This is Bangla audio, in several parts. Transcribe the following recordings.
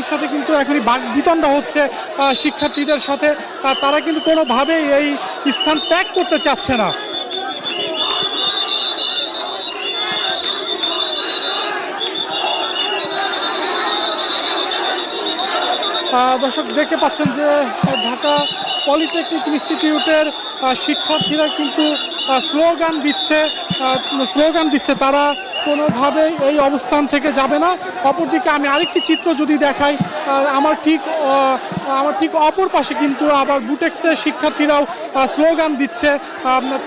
সাথে কিন্তু এখনই বাকবিতণ্ডা হচ্ছে শিক্ষার্থীদের সাথে। তারা কিন্তু কোনোভাবেই এই স্থান ত্যাগ করতে চাচ্ছে না। দর্শক দেখতে পাচ্ছেন যে ঢাকা পলিটেকনিক ইনস্টিটিউটের শিক্ষার্থীরা কিন্তু স্লোগান দিচ্ছে তারা কোনোভাবেই এই অবস্থান থেকে যাবে না। অপরদিকে আমি আরেকটি চিত্র যদি দেখাই, আমার ঠিক অপর পাশে কিন্তু আবার বুটেক্সের শিক্ষার্থীরাও স্লোগান দিচ্ছে।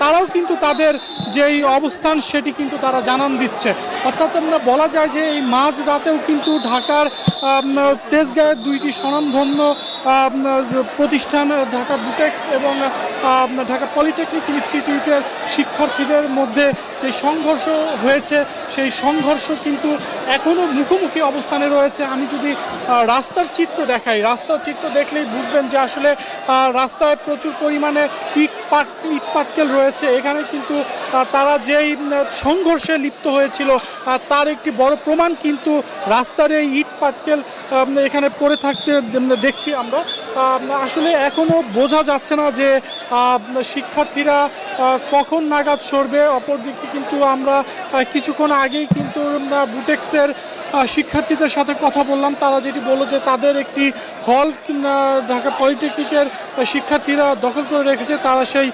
তারাও কিন্তু তাদের যেই অবস্থান সেটি কিন্তু তারা জানান দিচ্ছে। অর্থাৎ বলা যায় যে এই মাঝ রাতেও কিন্তু ঢাকার তেজগাঁয়ের দুইটি স্বনামধন্য প্রতিষ্ঠান ঢাকা বুটেক্স এবং ঢাকা পলিটেকনিক ইনস্টিটিউটের শিক্ষার্থীদের মধ্যে যে সংঘর্ষ হয়েছে সেই সংঘর্ষ কিন্তু এখনও মুখোমুখি অবস্থানে রয়েছে। আমি যদি রাস্তার চিত্র দেখাই, রাস্তার চিত্র দেখলেই বুঝবেন যে আসলে রাস্তায় প্রচুর পরিমাণে ইট পাটকেল রয়েছে। এখানে কিন্তু তারা যেই সংঘর্ষে লিপ্ত হয়েছিল তার একটি বড় প্রমাণ কিন্তু রাস্তার এই ইট পাটকেল এখানে পড়ে থাকতে দেখছি আমরা। আসলে এখনও বোঝা যাচ্ছে না যে শিক্ষার্থীরা কখন নাগাদ সরবে। অপরদিকে কিন্তু আমরা কিছুক্ষণ আগেই কিন্তু বুটেক্সের শিক্ষার্থীদের সাথে কথা বললাম। তারা যেটি বললো যে তাদের একটি হল ঢাকা পলিটেকনিকের শিক্ষার্থীরা দখল করে রেখেছে। তারা সেই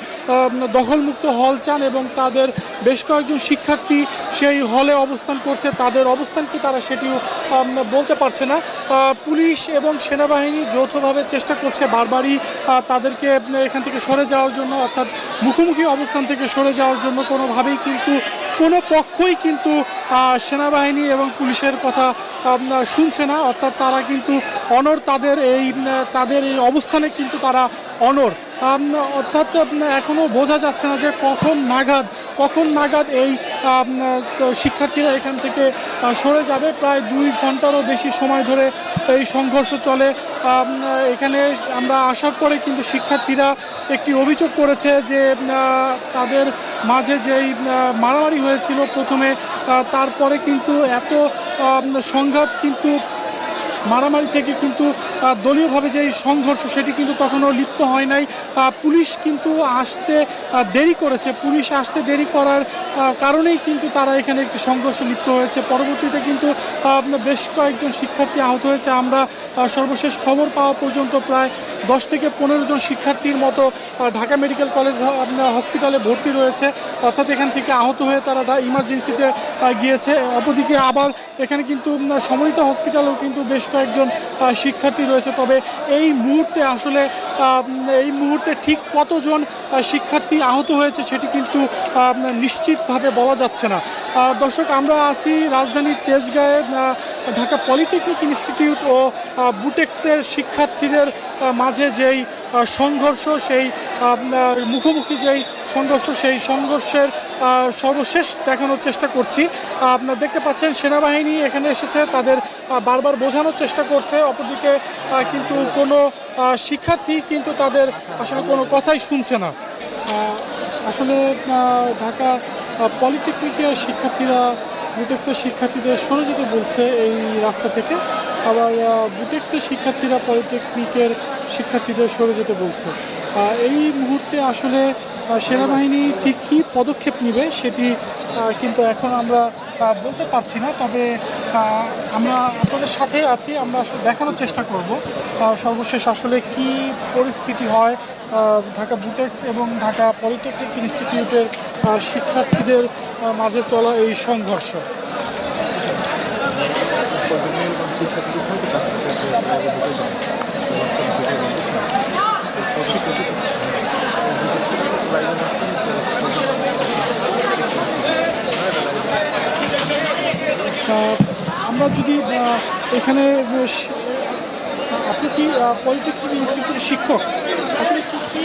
দখলমুক্ত হল চান এবং তাদের বেশ কয়েকজন শিক্ষার্থী সেই হলে অবস্থান করছে। তাদের অবস্থান কি তারা সেটিও বলতে পারছে না। পুলিশ এবং সেনাবাহিনী যৌথভাবে চেষ্টা করছে বারবারই তাদেরকে এখান থেকে সরে যাওয়ার জন্য, অর্থাৎ মুখোমুখি অবস্থান থেকে সরে যাওয়ার জন্য। কোনোভাবেই কিন্তু কোনো পক্ষই কিন্তু সেনাবাহিনী এবং পুলিশের কথা শুনছে না। অর্থাৎ তারা কিন্তু অনড়, তাদের এই অবস্থানে কিন্তু তারা অনড়। অর্থাৎ এখনও বোঝা যাচ্ছে না যে কখন নাগাদ এই শিক্ষার্থীরা এখান থেকে সরে যাবে। প্রায় 2 ঘন্টারও বেশি সময় ধরে এই সংঘর্ষ চলে। এখানে আমরা আসার পরে কিন্তু শিক্ষার্থীরা একটি অভিযোগ করেছে যে তাদের মাঝে যেই মারামারি হয়েছিল প্রথমে, তারপরে কিন্তু এত সংঘাত কিন্তু মারামারি থেকে কিন্তু দলীয়ভাবে যে সংঘর্ষ সেটি কিন্তু তখনও লিপ্ত হয় নাই। পুলিশ কিন্তু আসতে দেরি করেছে। পুলিশ আসতে দেরি করার কারণেই কিন্তু তারা এখানে একটি সংঘর্ষে লিপ্ত হয়েছে। পরবর্তীতে কিন্তু বেশ কয়েকজন শিক্ষার্থী আহত হয়েছে। আমরা সর্বশেষ খবর পাওয়া পর্যন্ত প্রায় 10 থেকে 15 জন শিক্ষার্থীর মতো ঢাকা মেডিকেল কলেজ হসপিটালে ভর্তি রয়েছে। অর্থাৎ এখান থেকে আহত হয়ে তারা ইমার্জেন্সিতে গিয়েছে। অপরদিকে আবার এখানে কিন্তু সমন্বিত হসপিটালেও কিন্তু বেশ কয়েকজন শিক্ষার্থী রয়েছে। তবে এই মুহূর্তে ঠিক কতজন শিক্ষার্থী আহত হয়েছে সেটি কিন্তু নিশ্চিতভাবে বলা যাচ্ছে না। দর্শক, আমরা আছি রাজধানীর তেজগাঁয়ে ঢাকা পলিটেকনিক ইনস্টিটিউট ও বুটেক্সের শিক্ষার্থীদের মাঝে যেই সংঘর্ষ, সেই মুখোমুখি যেই সংঘর্ষ, সেই সংঘর্ষের সর্বশেষ দেখানোর চেষ্টা করছি। আপনারা দেখতে পাচ্ছেন সেনাবাহিনী এখানে এসেছে, তাদের বারবার বোঝানোর চেষ্টা করছে। অপরদিকে কিন্তু কোনো শিক্ষার্থী কিন্তু তাদের আসলে কোনো কথাই শুনছে না। আসলে ঢাকা পলিটেকনিকের শিক্ষার্থীরা বুটেক্সের শিক্ষার্থীদের সরে যেতে বলছে এই রাস্তা থেকে, আবার বুটেক্সের শিক্ষার্থীরা পলিটেকনিকের শিক্ষার্থীদের সরে যেতে বলছে। এই মুহূর্তে আসলে সেনাবাহিনী ঠিক কী পদক্ষেপ নেবে সেটি কিন্তু এখন আমরা বলতে পারছি না। তবে আমরা আপনাদের সাথে আছি, আমরা আসলে দেখানোর চেষ্টা করব সর্বশেষ আসলে কি পরিস্থিতি হয় ঢাকা বুটেক্স এবং ঢাকা পলিটেকনিক ইনস্টিটিউটের শিক্ষার্থীদের মাঝে চলা এই সংঘর্ষ। আমরা যদি এখানে, আপনি কি পলিটেকনিক ইনস্টিটিউটের শিক্ষক, আসলে কি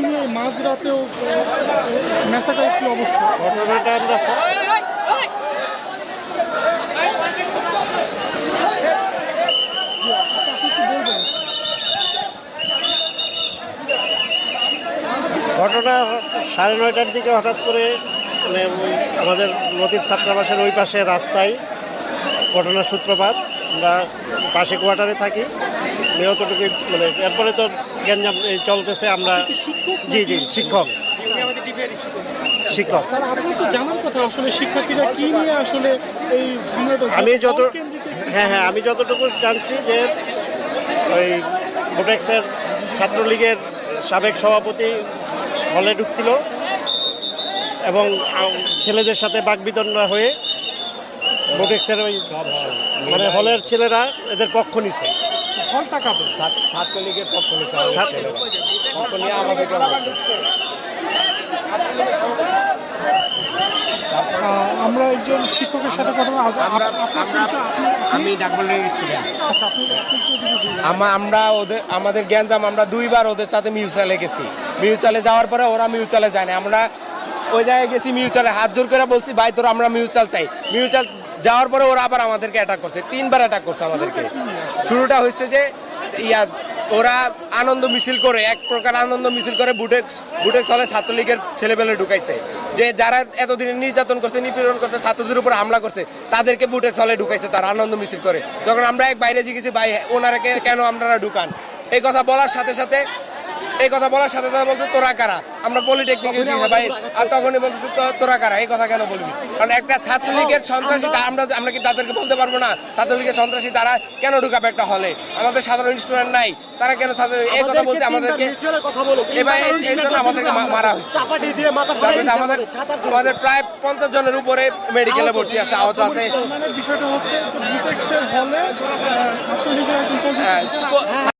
নিয়ে মাঝরাতেও মেসাকার কি অবস্থা? ঘটনা 9:30টার দিকে হঠাৎ করে মানে আমাদের লতিফ ছাত্রাবাসের ওই পাশে রাস্তায় ঘটনার সূত্রপাত। আমরা পাশে কোয়ার্টারে থাকি, আমি অতটুকু মানে এরপরে তো গ্যাঞ্জাম এই চলতেছে। আমরা জি জি শিক্ষক শিক্ষক তাহলে আপনি তো জানার কথা আসলে শিক্ষার্থীরা কি নিয়ে আসলে এই ঝামেলাটা আমি যত কেন্দ্রিক হ্যাঁ আমি যতটুকু জানছি যে ওই ভোটেক্সের ছাত্রলীগের সাবেক সভাপতি হলে ঢুকছিল এবং ছেলেদের সাথে বাকবিতণ্ডা হয়ে ভোটেক্সের ওই মানে হলের ছেলেরা এদের পক্ষ নিছে। হল টাকা দেয়। ছাত্রলীগের পক্ষ নিচ্ছে ছাত্র- আমাদেরকে আমরা একজন শিক্ষকের সাথে কথা বলবো। আমি ডাকবলের স্টুডেন্ট। আপনি আমরা আমাদের জ্ঞানজাম আমরা দুইবার ওদের সাথে মিউচুয়ালে গেছি। মিউচুয়ালে যাওয়ার পরে ওরা মিউচুয়ালে যায় না। আমরা ওই জায়গায় গেছি মিউচুয়ালে, হাত জোর করে বলছি ভাই তোরা আমরা মিউচুয়াল চাই। মিউচুয়াল যাওয়ার পরে ওরা আবার আমাদেরকে অ্যাটাক করছে, 3বার অ্যাটাক করছে আমাদেরকে। শুরুটা হচ্ছে যে ওরা আনন্দ মিছিল করে, এক প্রকার আনন্দ মিছিল করে বুটেক্স হলে ছাত্রলীগের ছেলেবেলে ঢুকাইছে, যে যারা এতদিনে নির্যাতন করছে, নিপীড়ন করছে, ছাত্রদের উপর হামলা করছে, তাদেরকে বুটেক্স হলে ঢুকাইছে তারা আনন্দ মিছিল করে। যখন আমরা এক বাইরে জিজ্ঞেসি ভাই ওনারাকে কেন আপনারা ঢুকান, এই কথা বলার সাথে সাথে বলছে তোরা কারা, আমরা পলিটেকনিকে ভাই, আর তখনই বলছে তোরা কারা, এই কথা কেন বলবি? কারণ একটা ছাত্রলীগের সন্ত্রাসী আমরা কি তাদেরকে বলতে পারবো না ছাত্রলীগের সন্ত্রাসী তারা কেন ঢুকাবে একটা হলে? আমাদের সাধারণ স্টুডেন্ট নাই, তারা কেন এই কথা বলছে আমাদেরকে? এই জন্য আমাদেরকে মারা হয়েছে। আমাদের প্রায় 50 জনের উপরে মেডিকেলে ভর্তি আছে, আহত আছে। মানে বিষয়টা হচ্ছে যে বুটেক্সের হলে ছাত্রলীগের একজন কর্মী